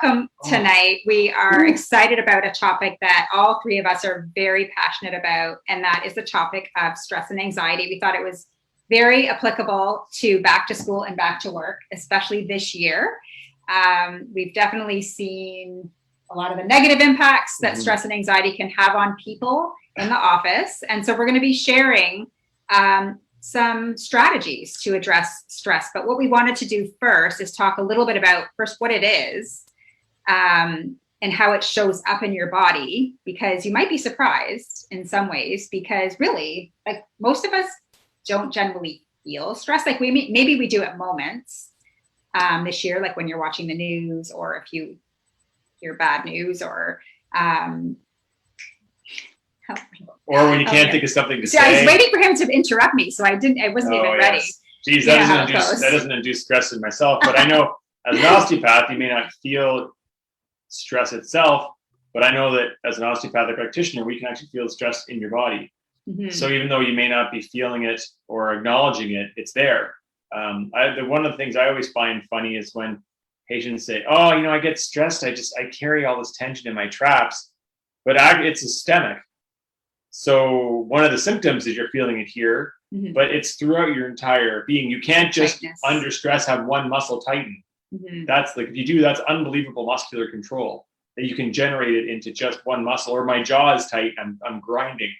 Welcome tonight. We are excited about a topic that all three of us are very passionate about, and that is the topic of stress and anxiety. We thought it was very applicable to back to school and back to work, especially this year. We've definitely seen a lot of the negative impacts that stress and anxiety can have on people in the office. And so we're going to be sharing some strategies to address stress. But what we wanted to do first is talk a little bit about first what it is and how it shows up in your body, because you might be surprised in some ways, because really, like, most of us don't generally feel stress. Like maybe we do at moments this year, like when you're watching the news, or if you hear bad news, or when you can't think of something to say. I was waiting for him to interrupt me, so I wasn't even ready. Geez, that doesn't induce stress in myself, but I know as an osteopath, you may not feel stress itself, but I know that as an osteopathic practitioner, we can actually feel stress in your body. So even though you may not be feeling it or acknowledging it, it's there. One of the things I always find funny is when patients say, "Oh, I get stressed. I carry all this tension in my traps," but it's systemic. So one of the symptoms is you're feeling it here, but it's throughout your entire being. You can't just under stress have one muscle tighten. That's like, if you do, that's unbelievable muscular control that you can generate it into just one muscle. Or my jaw is tight, I'm grinding.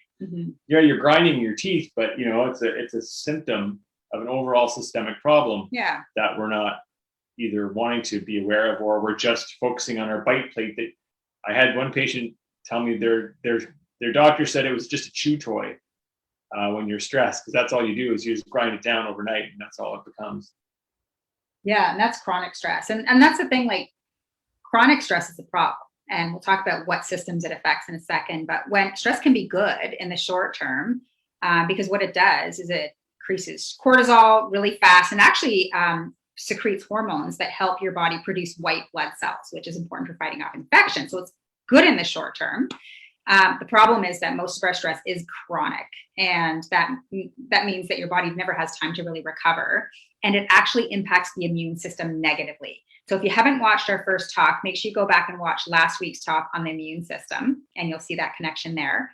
Yeah, you're grinding your teeth, but it's a symptom of an overall systemic problem that we're not either wanting to be aware of, or we're just focusing on our bite plate. That I had one patient tell me their doctor said it was just a chew toy when you're stressed, because that's all you do is you just grind it down overnight, and that's all it becomes. Yeah, and that's chronic stress. And that's the thing, like, chronic stress is a problem. And we'll talk about what systems it affects in a second. But when stress can be good in the short term, because what it does is it increases cortisol really fast, and actually secretes hormones that help your body produce white blood cells, which is important for fighting off infection. So it's good in the short term. The problem is that most of our stress is chronic, and that means that your body never has time to really recover, and it actually impacts the immune system negatively. So if you haven't watched our first talk, make sure you go back and watch last week's talk on the immune system, and you'll see that connection there.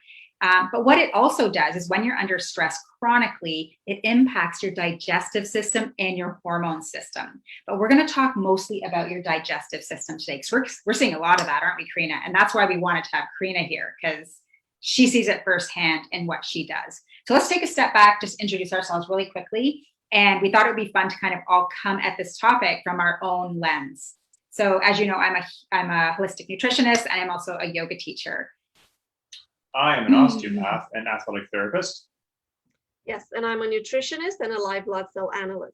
But what it also does is when you're under stress chronically, it impacts your digestive system and your hormone system. But we're going to talk mostly about your digestive system today, because we're seeing a lot of that, aren't we, Karina? And that's why we wanted to have Karina here, because she sees it firsthand in what she does. So let's take a step back, just introduce ourselves really quickly. And we thought it would be fun to kind of all come at this topic from our own lens. So as you know, I'm a holistic nutritionist, and I'm also a yoga teacher. I am an osteopath and athletic therapist. Yes, and I'm a nutritionist and a live blood cell analyst.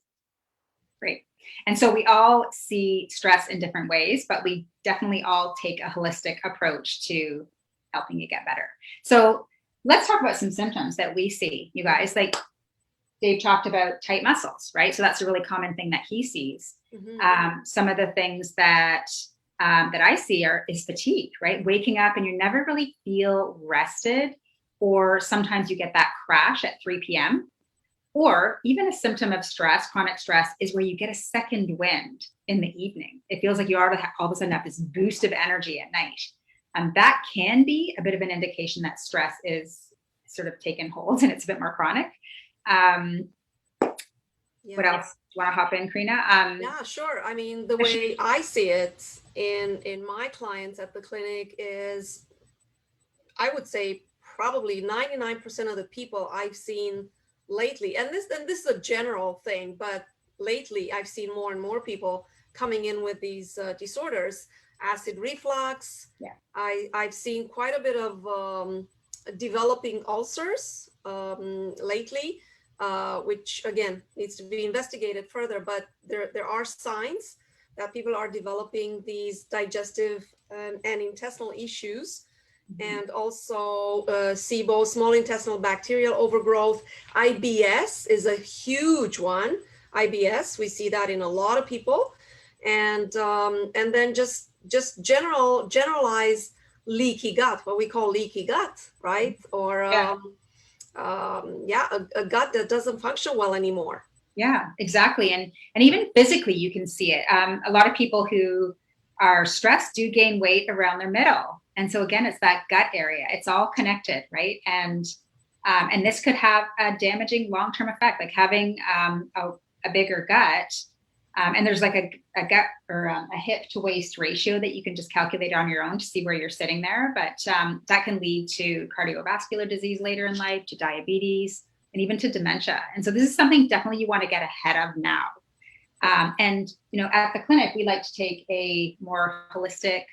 Great. And so we all see stress in different ways, but we definitely all take a holistic approach to helping you get better. So let's talk about some symptoms that we see, you guys. Like Dave talked about tight muscles, right? So that's a really common thing that he sees. Some of the things that I see is fatigue, right? Waking up and you never really feel rested, or sometimes you get that crash at 3 p.m. Or even a symptom of stress, chronic stress, is where you get a second wind in the evening. It feels like you all of a sudden have this boost of energy at night. And that can be a bit of an indication that stress is sort of taken hold and it's a bit more chronic. What else? Do you want to hop in, Karina? Yeah, sure. I mean, the way I see it in my clients at the clinic is, I would say probably 99% of the people I've seen lately, and this is a general thing, but lately I've seen more and more people coming in with these disorders. Acid reflux. Yeah. I've seen quite a bit of developing ulcers lately. Which again needs to be investigated further, but there are signs that people are developing these digestive and intestinal issues, and also SIBO, small intestinal bacterial overgrowth. IBS is a huge one. IBS, we see that in a lot of people, and then just generalized leaky gut, what we call leaky gut, right? Or a gut that doesn't function well anymore. Yeah, exactly. And even physically, you can see it. A lot of people who are stressed do gain weight around their middle. And so again, it's that gut area. It's all connected, right? And this could have a damaging long-term effect, like having a bigger gut. And there's like a gut or a hip to waist ratio that you can just calculate on your own to see where you're sitting there. But that can lead to cardiovascular disease later in life, to diabetes, and even to dementia. And so this is something definitely you want to get ahead of now. And, at the clinic, we like to take a more holistic,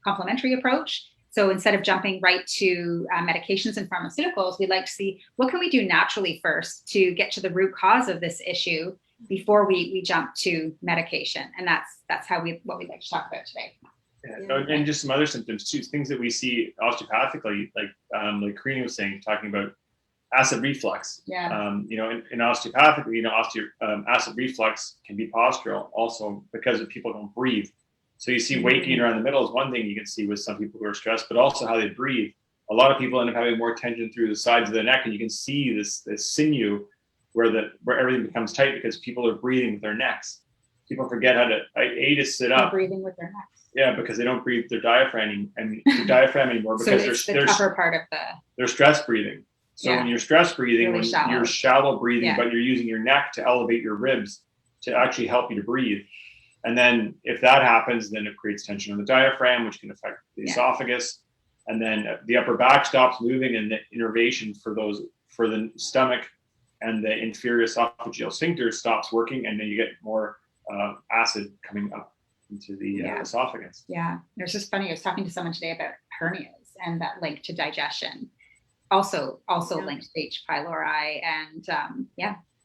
complementary approach. So instead of jumping right to medications and pharmaceuticals, we like to see what can we do naturally first to get to the root cause of this issue before we jump to medication. And that's what we like to talk about today. Yeah. And just some other symptoms too, things that we see osteopathically, like Karina was saying, talking about acid reflux. Yeah. In osteopathically, acid reflux can be postural also because people don't breathe. So you see weight gain around the middle is one thing you can see with some people who are stressed, but also how they breathe. A lot of people end up having more tension through the sides of the neck, and you can see this sinew where everything becomes tight because people are breathing with their necks. People forget how to sit up. They're breathing with their necks. Yeah, because they don't breathe their diaphragm anymore because so it's the tougher part of they're stress breathing. So when you're stress breathing, really shallow. You're shallow breathing, but you're using your neck to elevate your ribs to actually help you to breathe. And then if that happens, then it creates tension on the diaphragm, which can affect the esophagus. And then the upper back stops moving, and the innervation for the stomach and the inferior esophageal sphincter stops working, and then you get more acid coming up into the esophagus. Yeah. There's just funny. I was talking to someone today about hernias and that link to digestion. Also linked to H. pylori, and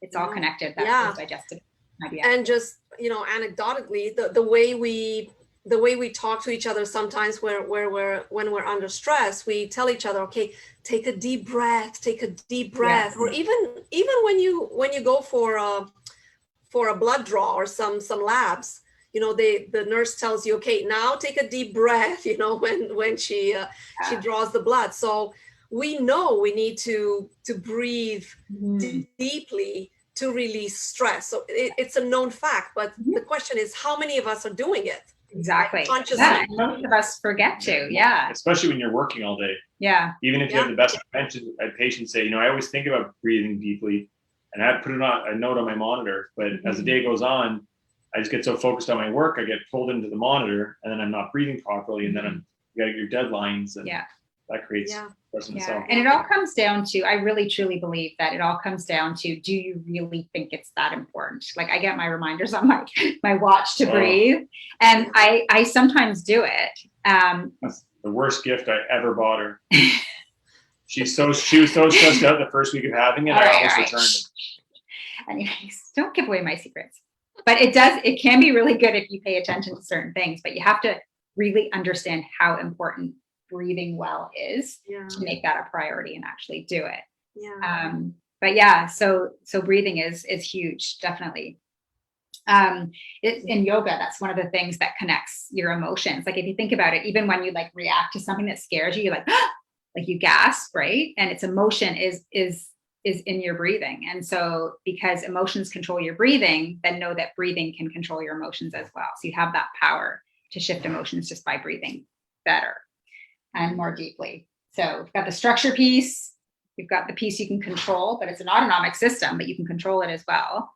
it's all connected. That's digestive idea. And just anecdotally, the way we talk to each other sometimes, when we're under stress, we tell each other, okay, take a deep breath, yes. Or even when you go for a blood draw or some labs, the nurse tells you, okay, now take a deep breath, when she draws the blood. So we know we need to breathe deeply to release stress. So it's a known fact, but the question is, how many of us are doing it? Exactly. Consciously. Yeah, most of us forget to. Yeah. Especially when you're working all day. Yeah. Even if you have the best intentions, patients say, I always think about breathing deeply, and I put it on a note on my monitor. But as the day goes on, I just get so focused on my work, I get pulled into the monitor, and then I'm not breathing properly, and then you got your deadlines, and that creates stress in itself. And it all comes down to, I really truly believe that it all comes down to, do you really think it's that important? Like, I get my reminders on my watch to breathe, and I sometimes do it. That's the worst gift I ever bought her. She was so stressed out the first week of having it, I almost returned it. Anyways, don't give away my secrets. But it can be really good if you pay attention to certain things, but you have to really understand how important breathing well is to make that a priority and actually do it. So breathing is huge, definitely. In yoga, that's one of the things that connects your emotions. Like, if you think about it, even when you react to something that scares you, you're like you gasp, right? And its emotion is in your breathing. And so because emotions control your breathing, then know that breathing can control your emotions as well. So you have that power to shift emotions just by breathing better and more deeply. So we've got the structure piece, we've got the piece you can control, but it's an autonomic system, but you can control it as well.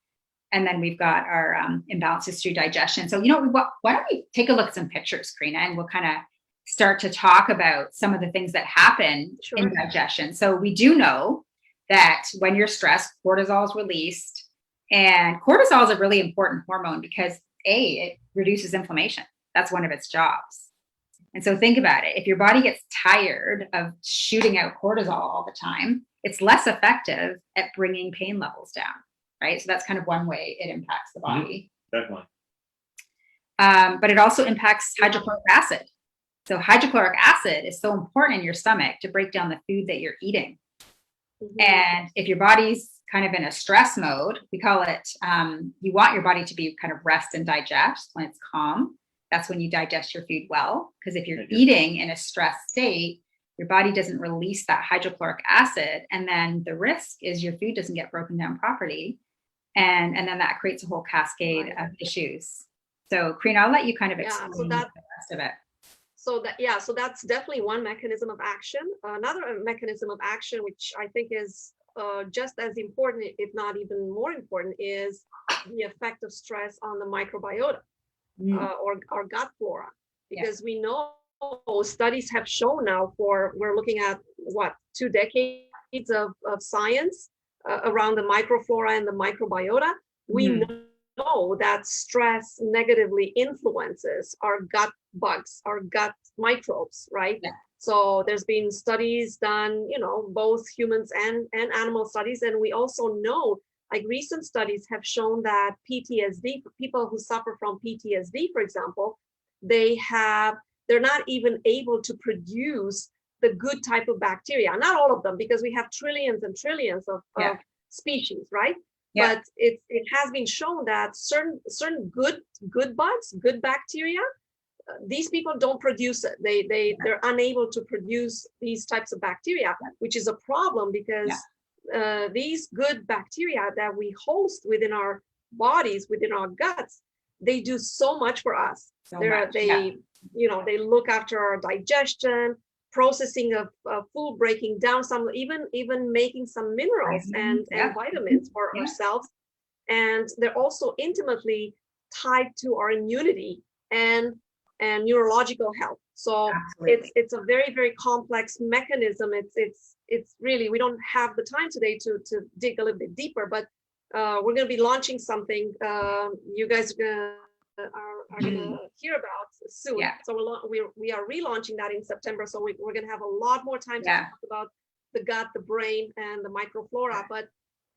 And then we've got our imbalances through digestion. So, why don't we take a look at some pictures, Karina, and we'll kind of start to talk about some of the things that happen in digestion. So we do know that when you're stressed, cortisol is released, and cortisol is a really important hormone because it reduces inflammation. That's one of its jobs. And so think about it. If your body gets tired of shooting out cortisol all the time, it's less effective at bringing pain levels down, right? So that's kind of one way it impacts the body. Definitely. But it also impacts hydrochloric acid. So hydrochloric acid is so important in your stomach to break down the food that you're eating. And if your body's kind of in a stress mode, we call it, you want your body to be kind of rest and digest when it's calm. That's when you digest your food well. Because if you're eating in a stressed state, your body doesn't release that hydrochloric acid. And then the risk is your food doesn't get broken down properly. And then that creates a whole cascade of issues. So Karina, I'll let you kind of Yeah, explain so the rest of it. So that's definitely one mechanism of action. Another mechanism of action, which I think is just as important, if not even more important, is the effect of stress on the microbiota or our gut flora. Because we know studies have shown now we're looking at what, 2 decades of science around the microflora and the microbiota. We know that stress negatively influences our gut bugs, our gut microbes, right? Yeah. So there's been studies done, both humans and animal studies. And we also know, like recent studies have shown that PTSD, people who suffer from PTSD, for example, they're not even able to produce the good type of bacteria. Not all of them, because we have trillions and trillions of species, right? Yeah. But it has been shown that certain good bugs, good bacteria, these people don't produce it. They're unable to produce these types of bacteria, which is a problem because these good bacteria that we host within our bodies, within our guts, they do so much for us. They look after our digestion, processing of food, breaking down some, even making some minerals and vitamins for ourselves. And they're also intimately tied to our immunity and neurological health. So it's a very, very complex mechanism. It's really, we don't have the time today to dig a little bit deeper, but we're going to be launching something you guys are going to hear about soon. Yeah. So we are relaunching that in September. So we're going to have a lot more time to talk about the gut, the brain, and the microflora. But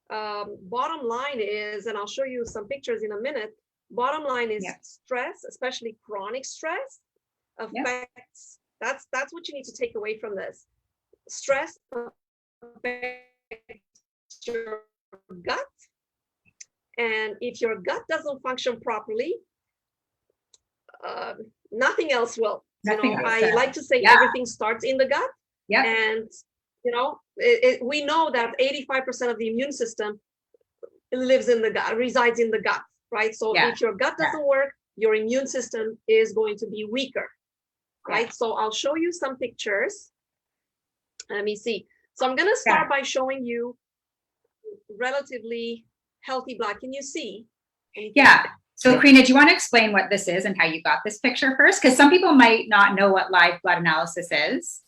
bottom line is, and I'll show you some pictures in a minute, bottom line is stress, especially chronic stress, affects, that's what you need to take away from this. Stress affects your gut. And if your gut doesn't function properly, nothing else will. I like to say everything starts in the gut. Yeah. And we know that 85% of the immune system lives in the gut, resides in the gut, right? So if your gut doesn't work, your immune system is going to be weaker, right? So I'll show you some pictures. Let me see. So I'm going to start by showing you relatively healthy blood. Can you see anything? Yeah. So Karina, do you want to explain what this is and how you got this picture first? Because some people might not know what live blood analysis is.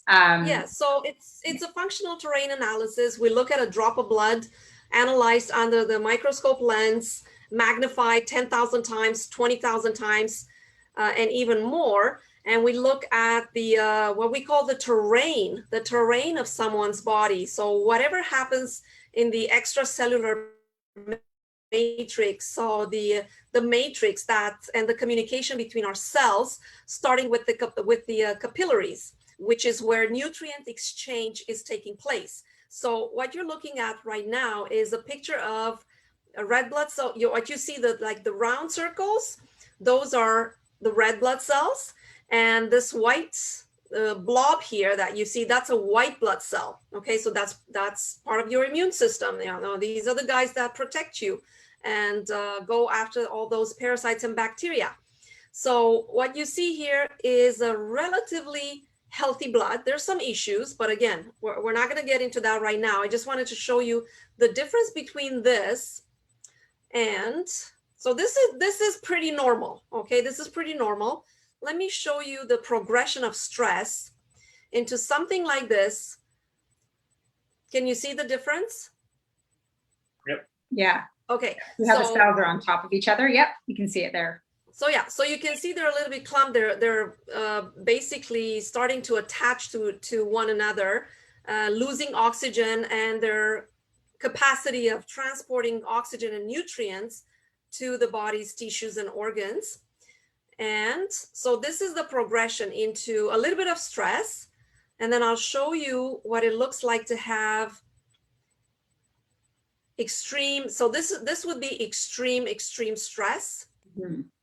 So it's a functional terrain analysis. We look at a drop of blood analyzed under the microscope lens, magnified 10,000 times, 20,000 times, and even more. And we look at the what we call the terrain of someone's body. So whatever happens in the extracellular matrix, so the matrix and the communication between our cells, starting with the capillaries, which is where nutrient exchange is taking place. So what you're looking at right now is a picture of a red blood cell. What you see, the round circles, those are the red blood cells, and this white blob here that you see, that's a white blood cell. Okay, so that's part of your immune system. These are the guys that protect you and go after all those parasites and bacteria. So what you see here is a relatively healthy blood. There's some issues, but again, we're not going to get into that right now. I just wanted to show you the difference between this and, so this is pretty normal. Okay, this is pretty normal. Let me show you the progression of stress into something like this. Can you see the difference? Yep. Yeah. Okay. You have the cells are on top of each other. Yep. You can see it there. So so you can see they're a little bit clumped. They're basically starting to attach to one another, losing oxygen and their capacity of transporting oxygen and nutrients to the body's tissues and organs. And so this is the progression into a little bit of stress. And then I'll show you what it looks like to have extreme. So this would be extreme stress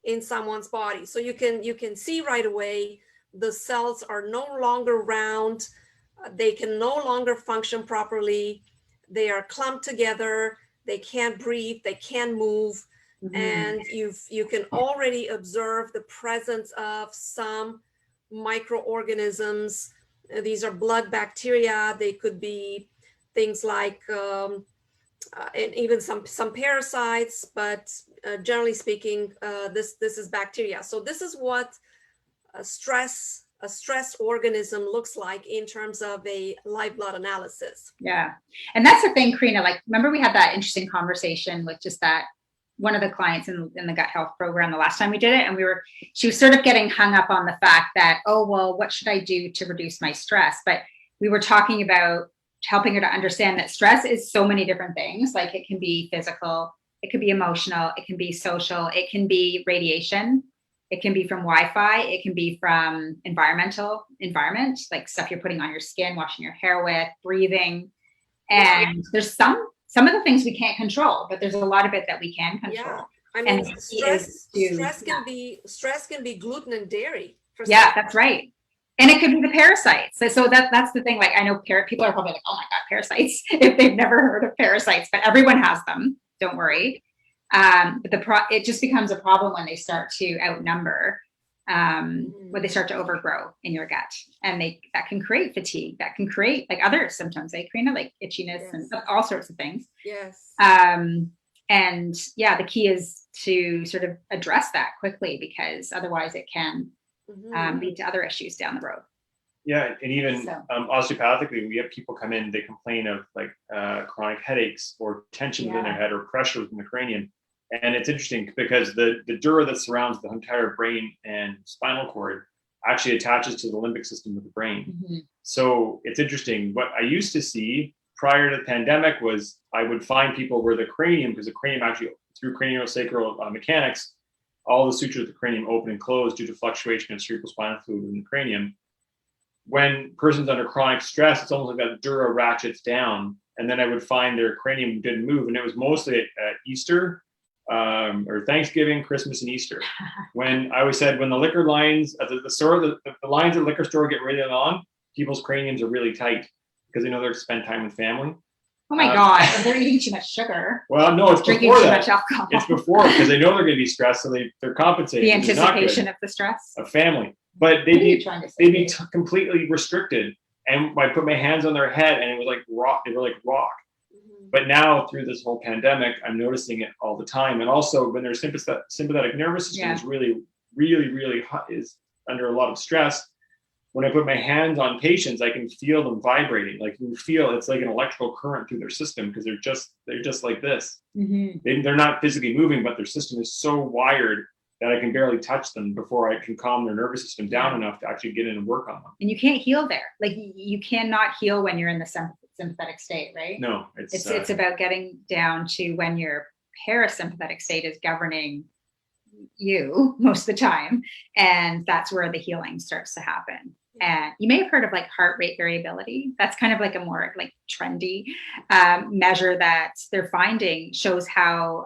in someone's body. So you can see right away the cells are no longer round. They can no longer function properly. They are clumped together. They can't breathe. They can't move. and you can already observe the presence of some microorganisms. These are blood bacteria. They could be things like and even some parasites, but generally speaking, this is bacteria. So this is what a stressed organism looks like in terms of a live blood analysis. Yeah. And that's the thing, Karina, like, remember we had that interesting conversation with just that one of the clients in the gut health program the last time we did it. And she was sort of getting hung up on the fact that, oh, well, what should I do to reduce my stress? But we were talking about helping her to understand that stress is so many different things. Like, it can be physical, it could be emotional, it can be social, it can be radiation, it can be from Wi-Fi, it can be from environment, like stuff you're putting on your skin, washing your hair with, breathing. And there's some of the things we can't control, but there's a lot of it that we can control. Yeah. I mean, and stress can be gluten and dairy. Yeah, that's right. And it could be the parasites. So that's the thing. Like, I know people are probably like, oh my God, parasites, if they've never heard of parasites, but everyone has them. Don't worry. But it just becomes a problem when they start to outnumber, when they start to overgrow in your gut, and that can create fatigue. That can create like other symptoms, Karina, like itchiness and all sorts of things. Yes. And yeah, the key is to sort of address that quickly, because otherwise it can lead to other issues down the road. Yeah, and even osteopathically, we have people come in, they complain of like chronic headaches or tension within their head or pressure within the cranium. And it's interesting because the dura that surrounds the entire brain and spinal cord actually attaches to the limbic system of the brain. So it's interesting. What I used to see prior to the pandemic was I would find people where the cranium, because the cranium actually, through craniosacral mechanics, all the sutures of the cranium open and close due to fluctuation of cerebrospinal fluid in the cranium. When person's under chronic stress, it's almost like that dura ratchets down, and then I would find their cranium didn't move, and it was mostly at Easter or Thanksgiving, Christmas, and Easter. When I always said, when the liquor lines at the store, the lines at the liquor store get really long, people's craniums are really tight because they know they're to spend time with family. Oh my God, they're eating too much sugar. Well, no, it's drinking before too that. much alcohol. It's before, because they know they're going to be stressed, so they're compensating. The anticipation of the stress. Of family. But they'd be completely restricted. And I put my hands on their head and it was like rock. They were like rock. But now through this whole pandemic, I'm noticing it all the time. And also when their sympathetic nervous system is really, really, really hot, is under a lot of stress. When I put my hands on patients, I can feel them vibrating. Like, you feel it's like an electrical current through their system, because they're just like this. They're not physically moving, but their system is so wired that I can barely touch them before I can calm their nervous system down enough to actually get in and work on them. And you can't heal there. Like, you cannot heal when you're in the sympathetic state, right? No, it's about getting down to when your parasympathetic state is governing you most of the time, and that's where the healing starts to happen. And you may have heard of like heart rate variability. That's kind of like a more like trendy measure that they're finding shows how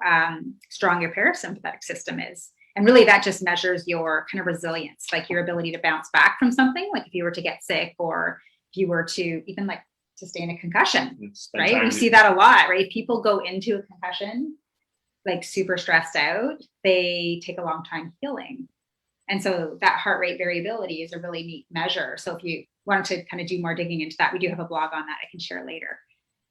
strong your parasympathetic system is. And really that just measures your kind of resilience, like your ability to bounce back from something, like if you were to get sick, or if you were to even like sustain a concussion, right? We see that a lot, right? If people go into a concussion like super stressed out, they take a long time healing. And so that heart rate variability is a really neat measure. So if you wanted to kind of do more digging into that, we do have a blog on that I can share later.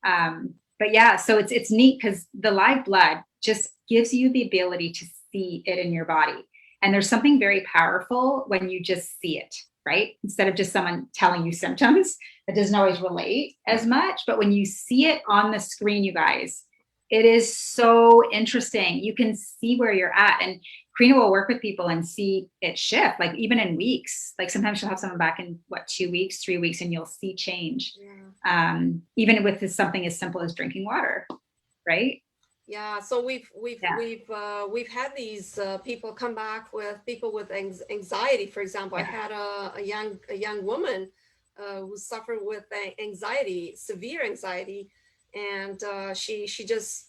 But yeah, so it's neat because the live blood just gives you the ability to see it in your body. And there's something very powerful when you just see it, right? Instead of just someone telling you symptoms, that doesn't always relate as much. But when you see it on the screen, you guys, it is so interesting. You can see where you're at. And Karina will work with people and see it shift, like even in weeks. Like sometimes she'll have someone back in 2 weeks, 3 weeks, and you'll see change. Even with something as simple as drinking water, right? Yeah. So we've had these people come back with people with anxiety. For example, I had a young woman who suffered with anxiety, severe anxiety, and she just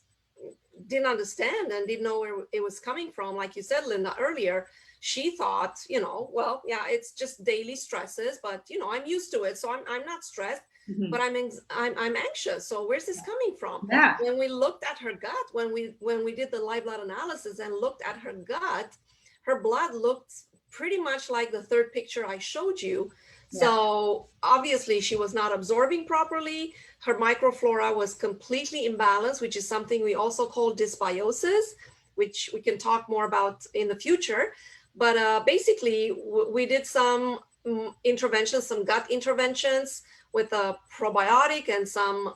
didn't understand and didn't know where it was coming from. Like you said, Linda, earlier, she thought, well, yeah, it's just daily stresses, but I'm used to it, so I'm not stressed, but I'm anxious. So where's this coming from? Yeah. When we looked at her gut, when we did the live blood analysis and looked at her gut, her blood looked pretty much like the third picture I showed you. So obviously she was not absorbing properly. Her microflora was completely imbalanced, which is something we also call dysbiosis, which we can talk more about in the future. But basically, we did some interventions, some gut interventions with a probiotic and some,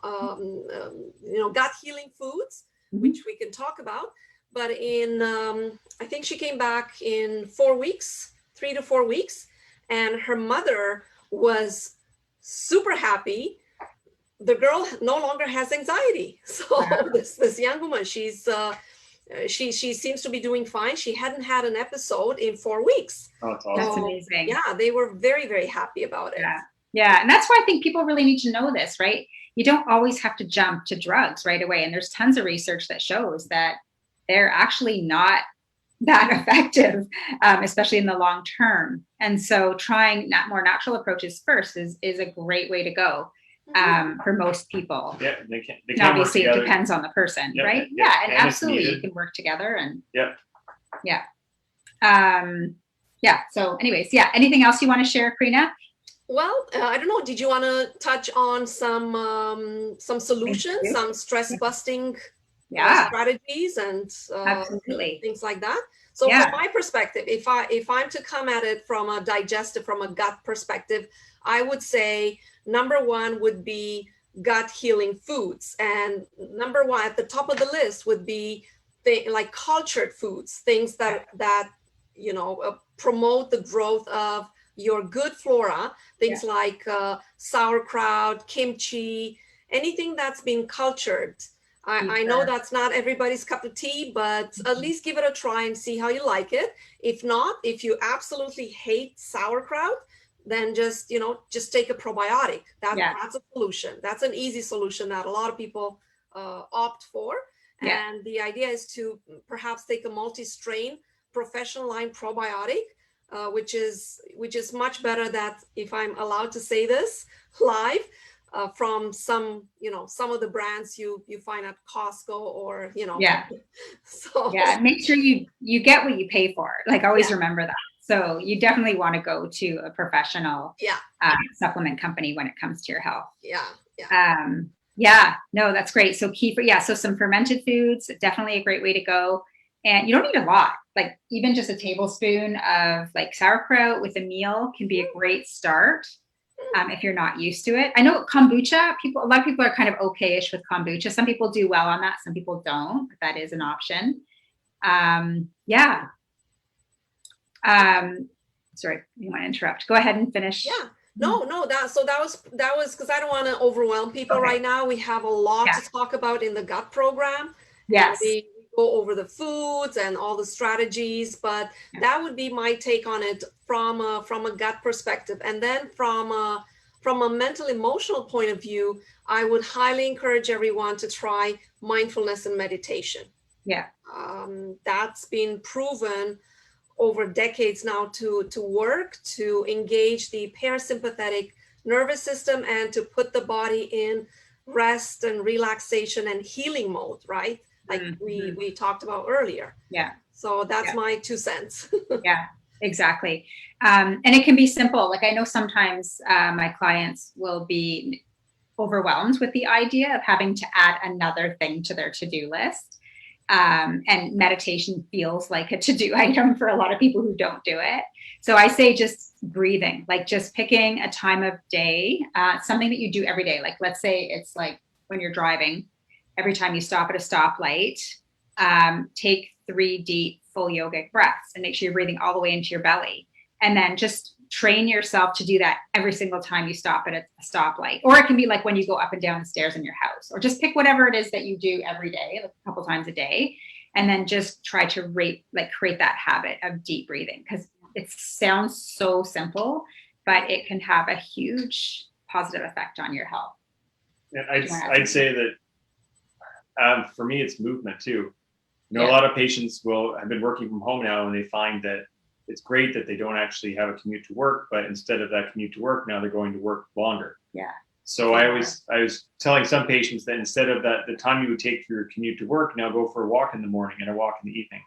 gut healing foods, which we can talk about. But I think she came back in 4 weeks, 3 to 4 weeks, and her mother was super happy. The girl no longer has anxiety. So this young woman, she seems to be doing fine. She hadn't had an episode in 4 weeks. Oh, that's awesome. That's amazing. Yeah, they were very, very happy about it. Yeah. And that's why I think people really need to know this, right? You don't always have to jump to drugs right away. And there's tons of research that shows that they're actually not that effective, especially in the long term. And so trying more natural approaches first is a great way to go for most people. Yeah, they can obviously it depends on the person, right? Yeah, and absolutely you can work together and so anyways, anything else you want to share, Karina? Well, I don't know. Did you want to touch on some solutions, some stress busting strategies and absolutely things like that? So from my perspective, if I'm to come at it from a gut perspective, I would say number one would be gut healing foods, and number one at the top of the list would be like cultured foods, things that promote the growth of your good flora, things like sauerkraut, kimchi, anything that's been cultured. I know that's not everybody's cup of tea, but at least give it a try and see how you like it. If not, if you absolutely hate sauerkraut, then just take a probiotic. That's a solution. That's an easy solution that a lot of people opt for. And the idea is to perhaps take a multi-strain professional line probiotic, which is much better, that if I'm allowed to say this live, from some of the brands you find at Costco or so make sure you get what you pay for, like always remember that. So you definitely want to go to a professional supplement company when it comes to your health. No, that's great. So so some fermented foods, definitely a great way to go. And you don't need a lot, like even just a tablespoon of like sauerkraut with a meal can be a great start. If you're not used to it. I know kombucha, a lot of people are kind of okay-ish with kombucha. Some people do well on that. Some people don't, but that is an option. Sorry, you want to interrupt. Go ahead and finish. No, that was because I don't want to overwhelm people right now. We have a lot to talk about in the gut program. Yes. We go over the foods and all the strategies, but that would be my take on it from a gut perspective. And then from a mental emotional point of view, I would highly encourage everyone to try mindfulness and meditation. That's been proven over decades now to work, to engage the parasympathetic nervous system and to put the body in rest and relaxation and healing mode, right? Like we talked about earlier. So that's my 2 cents. Exactly. And it can be simple. Like I know sometimes my clients will be overwhelmed with the idea of having to add another thing to their to-do list. And meditation feels like a to-do item for a lot of people who don't do it. So I say just breathing, like just picking a time of day, something that you do every day. Like let's say it's like when you're driving, every time you stop at a stoplight, take 3 deep full yogic breaths and make sure you're breathing all the way into your belly. And then just train yourself to do that every single time you stop at a stoplight. Or it can be like when you go up and down the stairs in your house, or just pick whatever it is that you do every day, like a couple times a day. And then just try to create that habit of deep breathing, because it sounds so simple, but it can have a huge positive effect on your health. Yeah, I'd say that for me, it's movement too. A lot of patients have been working from home now, and they find that it's great that they don't actually have a commute to work, but instead of that commute to work, now they're going to work longer. Yeah. So I was telling some patients that instead of that, the time you would take for your commute to work, now go for a walk in the morning and a walk in the evening,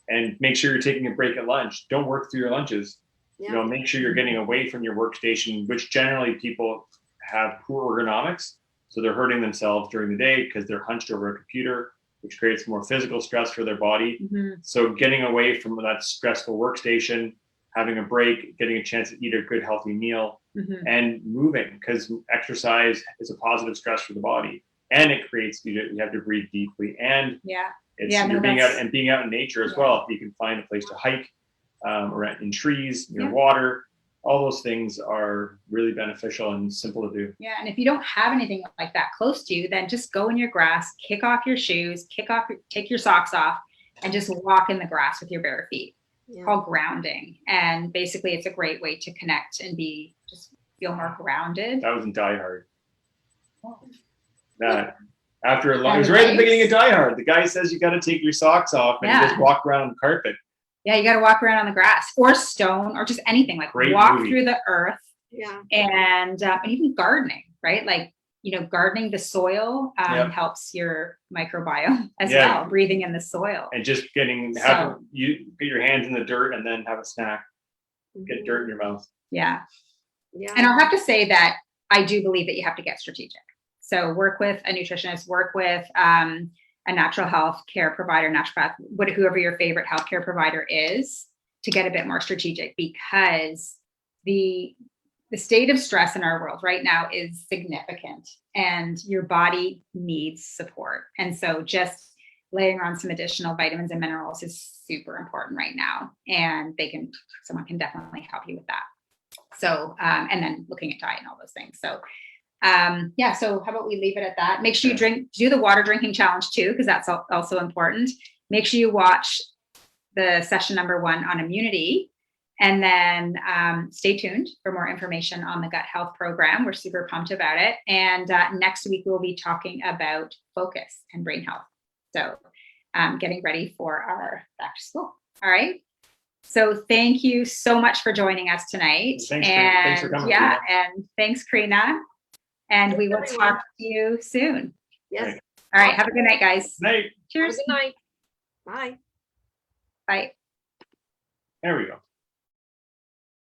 and make sure you're taking a break at lunch. Don't work through your lunches. Yeah. You know, make sure you're getting away from your workstation, which generally people have poor ergonomics. So they're hurting themselves during the day because they're hunched over a computer, which creates more physical stress for their body. Mm-hmm. So getting away from that stressful workstation, having a break, getting a chance to eat a good healthy meal, Mm-hmm. and moving, because exercise is a positive stress for the body, and it creates, you have to breathe deeply, and you're being out in nature as well. If you can find a place to hike, or in trees, near water, all those things are really beneficial and simple to do. Yeah, and if you don't have anything like that close to you, then just go in your grass, kick off your shoes, take your socks off, and just walk in the grass with your bare feet. Called grounding, and basically it's a great way to connect and just feel more grounded. That was in Die Hard. Oh. That after a long, it was right at the beginning of Die Hard. The guy says you got to take your socks off and you just walk around on the carpet. Yeah, you got to walk around on the grass or stone or just anything, like walk through the earth. Yeah, and even gardening, right? Like, gardening the soil helps your microbiome as well, breathing in the soil. And just you get your hands in the dirt and then have a snack. Get dirt in your mouth. Yeah. And I'll have to say that I do believe that you have to get strategic. So work with a nutritionist, work with a natural health care provider, naturopath, whoever your favorite healthcare provider is, to get a bit more strategic, because the state of stress in our world right now is significant and your body needs support. And so just layering on some additional vitamins and minerals is super important right now. And someone can definitely help you with that. So, and then looking at diet and all those things. So, so how about we leave it at that? Make sure you do the water drinking challenge too, because that's also important. Make sure you watch the session number 1 on immunity. And then stay tuned for more information on the gut health program. We're super pumped about it. And next week, we'll be talking about focus and brain health. So getting ready for our back to school. All right. So thank you so much for joining us tonight. Thanks for coming. Yeah. And thanks, Karina. And we will talk to you soon. Yes. All right. Have a good night, guys. Night. Cheers. Good night. Bye. Bye. There we go.